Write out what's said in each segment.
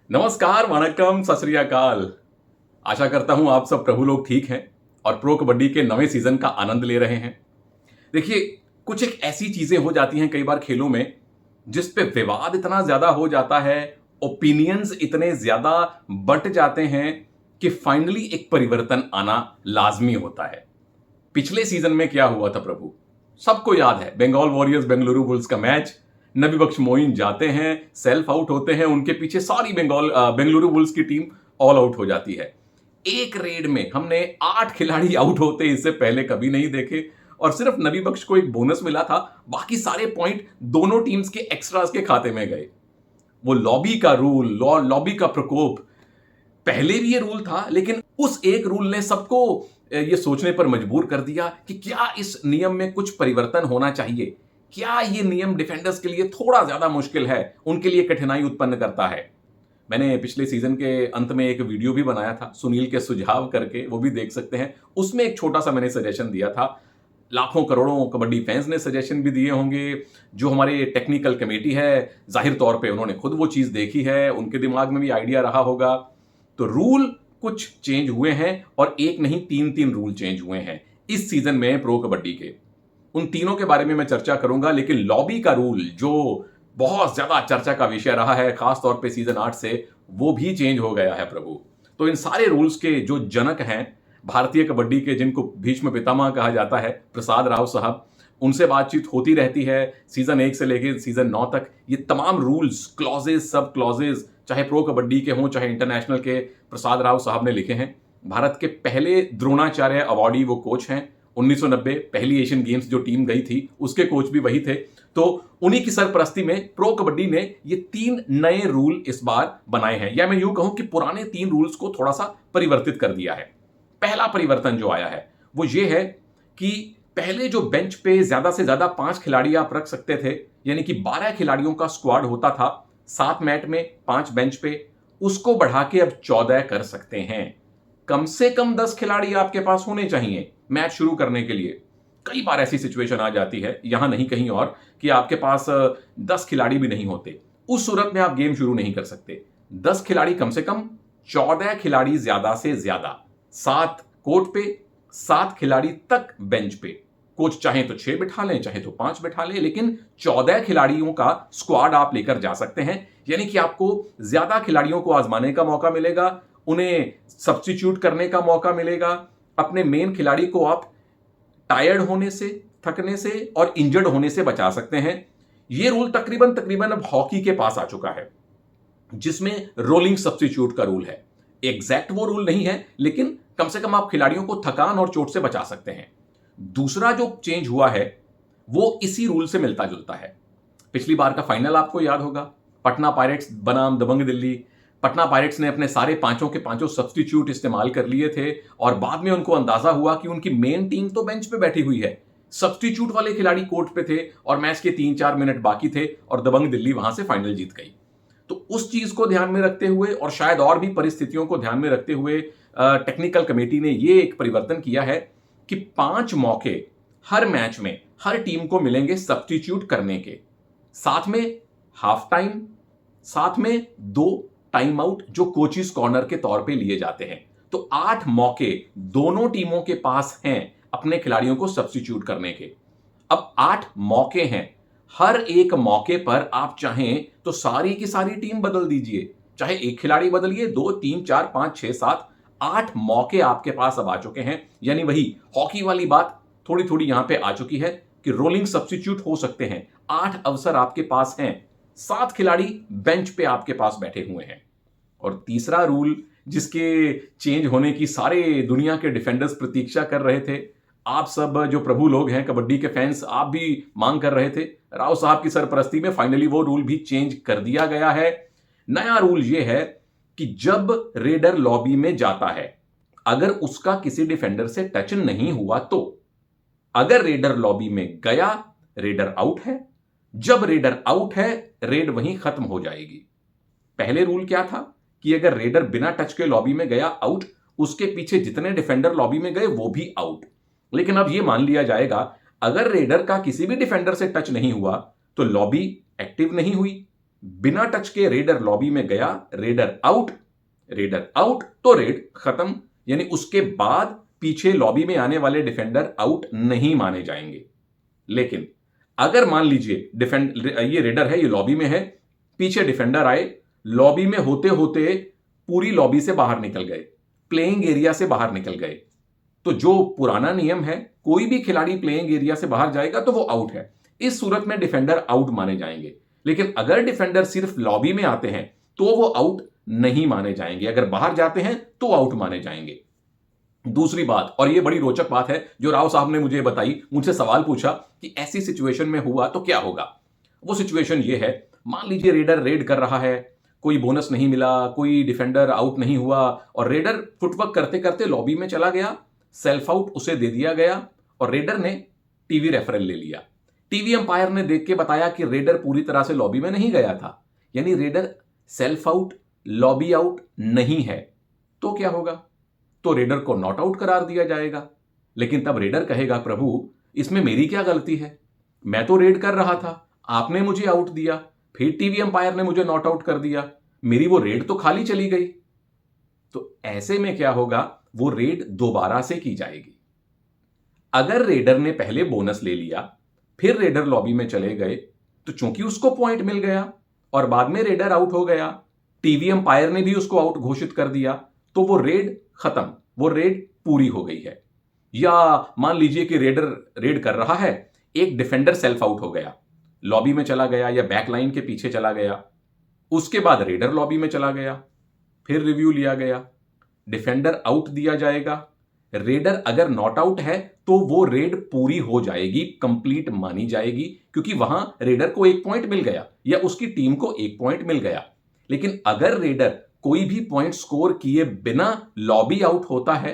नमस्कार, वणक्कम, सत श्री अकाल। आशा करता हूं आप सब प्रभु लोग ठीक हैं और प्रो कबड्डी के नवे सीजन का आनंद ले रहे हैं। देखिए, कुछ एक ऐसी चीजें हो जाती हैं कई बार खेलों में जिस पे विवाद इतना ज्यादा हो जाता है, ओपिनियंस इतने ज्यादा बंट जाते हैं कि फाइनली एक परिवर्तन आना लाजमी होता है। पिछले सीजन में क्या हुआ था प्रभु, सबको याद है। बंगाल वॉरियर्स बेंगलुरु बुल्स का मैच, नबी बख्श मोइन जाते हैं, सेल्फ आउट होते हैं, उनके पीछे सारी बेंगलुरु बुल्स की टीम ऑल आउट हो जाती है। एक रेड में हमने 8 खिलाड़ी आउट होते इससे पहले कभी नहीं देखे और सिर्फ नबी बख्श को एक बोनस मिला था। बाकी सारे पॉइंट दोनों टीम्स के एक्स्ट्रास के खाते में गए। वो लॉबी का रूल, लॉबी का प्रकोप, पहले भी ये रूल था, लेकिन उस एक रूल ने सबको ये सोचने पर मजबूर कर दिया कि क्या इस नियम में कुछ परिवर्तन होना चाहिए। क्या ये नियम डिफेंडर्स के लिए थोड़ा ज्यादा मुश्किल है, उनके लिए कठिनाई उत्पन्न करता है। मैंने पिछले सीजन के अंत में एक वीडियो भी बनाया था सुनील के सुझाव करके, वो भी देख सकते हैं। उसमें एक छोटा सा मैंने सजेशन दिया था। लाखों करोड़ों कबड्डी फैंस ने सजेशन भी दिए होंगे। जो हमारे टेक्निकल कमेटी है, जाहिर तौर पे उन्होंने खुद वो चीज देखी है, उनके दिमाग में भी आइडिया रहा होगा। तो रूल कुछ चेंज हुए हैं और एक नहीं 3 रूल चेंज हुए हैं इस सीजन में प्रो कबड्डी के। उन तीनों के बारे में मैं चर्चा करूंगा, लेकिन लॉबी का रूल जो बहुत ज्यादा चर्चा का विषय रहा है खास तौर पे सीजन 8 से, वो भी चेंज हो गया है प्रभु। तो इन सारे रूल्स के जो जनक हैं भारतीय कबड्डी के, जिनको भीष्म पितामह कहा जाता है, प्रसाद राव साहब, उनसे बातचीत होती रहती है सीजन 1 से लेकर सीजन 9 तक। ये तमाम रूल्स, क्लॉजेस, सब क्लॉजेस, चाहे प्रो कबड्डी के हों चाहे इंटरनेशनल के, प्रसाद राव साहब ने लिखे हैं। भारत के पहले द्रोणाचार्य अवार्डी वो कोच हैं। 1990 पहली एशियन गेम्स जो टीम गई थी उसके कोच भी वही थे। तो उन्हीं की सरपरस्ती में प्रो कबड्डी ने ये 3 नए रूल इस बार बनाए हैं, या मैं यूं कहूं कि पुराने 3 रूल्स को थोड़ा सा परिवर्तित कर दिया है। पहला परिवर्तन जो आया है वो ये है कि पहले जो बेंच पे ज्यादा से ज्यादा 5 खिलाड़ी आप रख सकते थे, यानी कि 12 खिलाड़ियों का स्क्वाड होता था 7 मैट में 5 बेंच पे, उसको बढ़ा के अब 14 कर सकते हैं। कम से कम 10 खिलाड़ी आपके पास होने चाहिए मैच शुरू करने के लिए। कई बार ऐसी सिचुएशन आ जाती है, यहां नहीं कहीं और, कि आपके पास 10 खिलाड़ी भी नहीं होते। उस सूरत में आप गेम शुरू नहीं कर सकते। 10 खिलाड़ी कम से कम, 14 खिलाड़ी ज्यादा से ज्यादा, 7 कोर्ट पे, 7 खिलाड़ी तक बेंच पे। कोच चाहे तो 6 बिठा लें, चाहे तो 5 बिठा लें, लेकिन 14 खिलाड़ियों का स्क्वाड आप लेकर जा सकते हैं। यानी कि आपको ज्यादा खिलाड़ियों को आजमाने का मौका मिलेगा, उन्हें सब्स्टिट्यूट करने का मौका मिलेगा। अपने मेन खिलाड़ी को आप टायर्ड होने से, थकने से और इंजर्ड होने से बचा सकते हैं। यह रूल तकरीबन तकरीबन अब हॉकी के पास आ चुका है, जिसमें रोलिंग सब्स्टिट्यूट का रूल है। एग्जैक्ट वो रूल नहीं है, लेकिन कम से कम आप खिलाड़ियों को थकान और चोट से बचा सकते हैं। दूसरा जो चेंज हुआ है वो इसी रूल से मिलता जुलता है। पिछली बार का फाइनल आपको याद होगा, पटना पायरेट्स बनाम दबंग दिल्ली। पटना पायरेट्स ने अपने सारे पांचों के पांचों सब्स्टिट्यूट इस्तेमाल कर लिए थे और बाद में उनको अंदाजा हुआ कि उनकी मेन टीम तो बेंच पे बैठी हुई है, सब्स्टिट्यूट वाले खिलाड़ी कोर्ट पे थे और मैच के 3-4 मिनट बाकी थे और दबंग दिल्ली वहां से फाइनल जीत गई। तो उस चीज को ध्यान में रखते हुए और शायद और भी परिस्थितियों को ध्यान में रखते हुए टेक्निकल कमेटी ने यह एक परिवर्तन किया है कि 5 मौके हर मैच में हर टीम को मिलेंगे सब्स्टिट्यूट करने के, साथ में हाफ टाइम, साथ में 2 टाइम आउट जो कोचिस कॉर्नर के तौर पे लिए जाते हैं। तो 8 मौके दोनों टीमों के पास हैं अपने खिलाड़ियों को सब्स्टिट्यूट करने के। अब 8 मौके हैं, हर एक मौके पर आप चाहें तो सारी की सारी टीम बदल दीजिए, चाहे एक खिलाड़ी बदलिए, 2, 3, 4, 5, 6, 7, 8 मौके आपके पास अब आ चुके हैं। यानी वही हॉकी वाली बात थोड़ी थोड़ी यहां पे आ चुकी है कि रोलिंग सब्स्टिट्यूट हो सकते हैं। 8 अवसर आपके पास हैं, 7 खिलाड़ी बेंच पे आपके पास बैठे हुए हैं। और तीसरा रूल जिसके चेंज होने की सारे दुनिया के डिफेंडर्स प्रतीक्षा कर रहे थे, आप सब जो प्रभु लोग हैं कबड्डी के फैंस, आप भी मांग कर रहे थे, राव साहब की सरपरस्ती में फाइनली वो रूल भी चेंज कर दिया गया है। नया रूल ये है कि जब रेडर लॉबी में जाता है, अगर उसका किसी डिफेंडर से टच नहीं हुआ तो अगर रेडर लॉबी में गया, रेडर आउट है। जब रेडर आउट है, रेड वहीं खत्म हो जाएगी। पहले रूल क्या था कि अगर रेडर बिना टच के लॉबी में गया, आउट, उसके पीछे जितने डिफेंडर लॉबी में गए वो भी आउट। लेकिन अब यह मान लिया जाएगा अगर रेडर का किसी भी डिफेंडर से टच नहीं हुआ तो लॉबी एक्टिव नहीं हुई, बिना टच के रेडर लॉबी में गया, रेडर आउट तो रेड खत्म, यानी उसके बाद पीछे लॉबी में आने वाले डिफेंडर आउट नहीं माने जाएंगे। लेकिन अगर मान लीजिए ये रेडर है, ये लॉबी में है, पीछे डिफेंडर आए, लॉबी में होते होते पूरी लॉबी से बाहर निकल गए, प्लेइंग एरिया से बाहर निकल गए, तो जो पुराना नियम है, कोई भी खिलाड़ी प्लेइंग एरिया से बाहर जाएगा तो वो आउट है। इस सूरत में डिफेंडर आउट माने जाएंगे। लेकिन अगर डिफेंडर सिर्फ लॉबी में आते हैं तो वो आउट नहीं माने जाएंगे, अगर बाहर जाते हैं तो आउट माने जाएंगे। दूसरी बात, और ये बड़ी रोचक बात है जो राव साहब ने मुझे बताई, मुझसे सवाल पूछा कि ऐसी सिचुएशन में हुआ तो क्या होगा। वो सिचुएशन ये है, मान लीजिए रेडर रेड कर रहा है, कोई बोनस नहीं मिला, कोई डिफेंडर आउट नहीं हुआ, और रेडर फुटवर्क करते करते लॉबी में चला गया, सेल्फ आउट उसे दे दिया गया और रेडर ने टीवी रेफरल ले लिया। टीवी अंपायर ने देख के बताया कि रेडर पूरी तरह से लॉबी में नहीं गया था, यानी raider self out, lobby out नहीं है। तो क्या होगा? तो रेडर को नॉट आउट करार दिया जाएगा। लेकिन तब रेडर कहेगा, प्रभु इसमें मेरी क्या गलती है, मैं तो रेड कर रहा था, आपने मुझे आउट दिया, फिर टीवी अंपायर ने मुझे नॉट आउट कर दिया, मेरी वो रेड तो खाली चली गई। तो ऐसे में क्या होगा, वो रेड दोबारा से की जाएगी। अगर रेडर ने पहले बोनस ले लिया, फिर रेडर लॉबी में चले गए, तो चूंकि उसको पॉइंट मिल गया और बाद में रेडर आउट हो गया, टीवी अंपायर ने भी उसको आउट घोषित कर दिया, तो वो रेड खत्म, वो रेड पूरी हो गई है। या मान लीजिए कि रेडर रेड कर रहा है, एक डिफेंडर सेल्फ आउट हो गया, लॉबी में चला गया या बैक लाइन के पीछे चला गया, उसके बाद रेडर लॉबी में चला गया, फिर रिव्यू लिया गया, डिफेंडर आउट दिया जाएगा, रेडर अगर नॉट आउट है तो वो रेड पूरी हो जाएगी, कंप्लीट मानी जाएगी, क्योंकि वहां रेडर को 1 पॉइंट मिल गया या उसकी टीम को 1 पॉइंट मिल गया। लेकिन अगर रेडर कोई भी पॉइंट स्कोर किए बिना लॉबी आउट होता है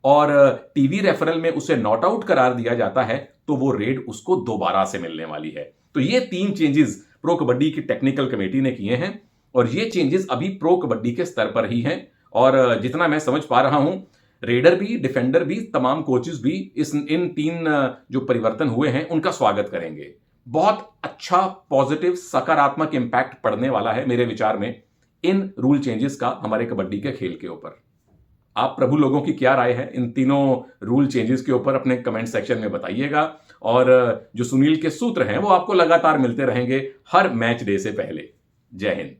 और टीवी रेफरल में उसे नॉट आउट करार दिया जाता है, तो वो रेड उसको दोबारा से मिलने वाली है। तो ये 3 चेंजेस प्रो कबड्डी की टेक्निकल कमेटी ने किए हैं और ये चेंजेस अभी प्रो कबड्डी के स्तर पर ही हैं। और जितना मैं समझ पा रहा हूं, रेडर भी, डिफेंडर भी, तमाम कोचेस भी इन 3 जो परिवर्तन हुए हैं उनका स्वागत करेंगे। बहुत अच्छा पॉजिटिव सकारात्मक इंपैक्ट पड़ने वाला है मेरे विचार में इन रूल चेंजेस का हमारे कबड्डी के खेल के ऊपर। आप प्रभु लोगों की क्या राय है इन तीनों रूल चेंजेस के ऊपर, अपने कमेंट सेक्शन में बताइएगा। और जो सुनील के सूत्र हैं वो आपको लगातार मिलते रहेंगे हर मैच डे से पहले। जय हिंद।